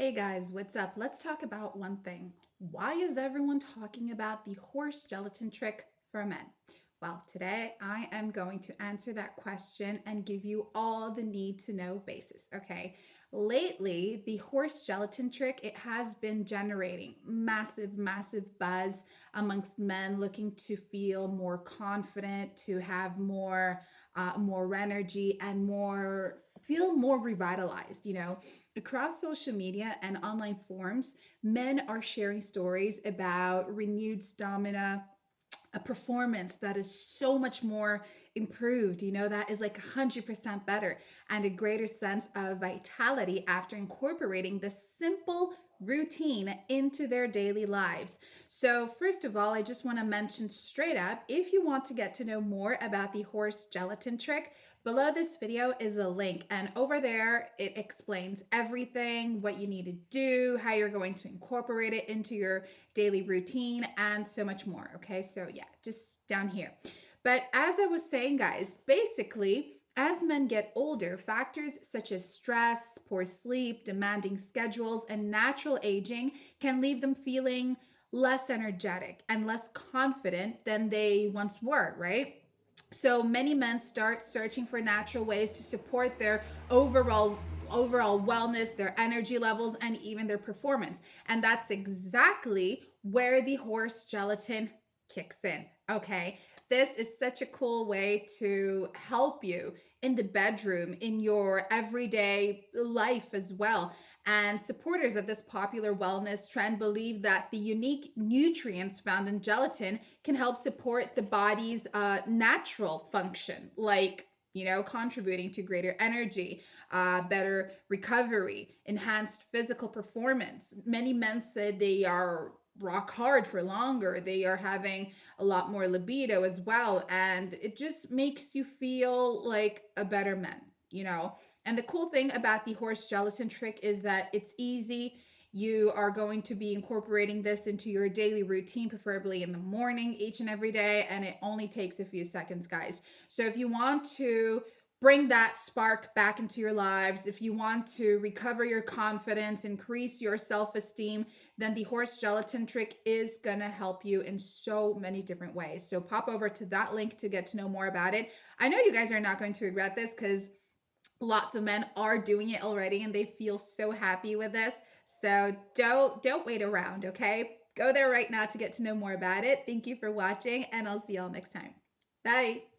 Hey guys, what's up? Let's talk about one thing. Why is everyone talking about the horse gelatin trick for men? Well, today I am going to answer that question and give you all the need to know basis, okay? Lately, the horse gelatin trick, it has been generating massive buzz amongst men looking to feel more confident, to have more energy and feel more revitalized, Across social media and online forums, men are sharing stories about renewed stamina, a performance that is so much more improved, that is like 100% better, and a greater sense of vitality after incorporating this simple routine into their daily lives. So, first of all, I just want to mention straight up, if you want to get to know more about the horse gelatin trick, below this video is a link, and over there it explains everything, what you need to do, how you're going to incorporate it into your daily routine, and so much more. Okay, so yeah, just down here. But as I was saying, guys, basically, as men get older, factors such as stress, poor sleep, demanding schedules, and natural aging can leave them feeling less energetic and less confident than they once were, right? So many men start searching for natural ways to support their overall wellness, their energy levels, and even their performance. And that's exactly where the horse gelatin kicks in. Okay. This is such a cool way to help you in the bedroom, in your everyday life as well. And supporters of this popular wellness trend believe that the unique nutrients found in gelatin can help support the body's natural function, like contributing to greater energy, better recovery, enhanced physical performance. Many men said they are rock hard for longer. They are having a lot more libido as well. And it just makes you feel like a better man. And the cool thing about the horse gelatin trick is that it's easy. You are going to be incorporating this into your daily routine, preferably in the morning, each and every day. And it only takes a few seconds, guys. So if you want to bring that spark back into your lives, if you want to recover your confidence, increase your self esteem, then the horse gelatin trick is going to help you in so many different ways. So pop over to that link to get to know more about it. I know you guys are not going to regret this because lots of men are doing it already and they feel so happy with this. So don't wait around, okay? Go there right now to get to know more about it. Thank you for watching, and I'll see y'all next time. Bye.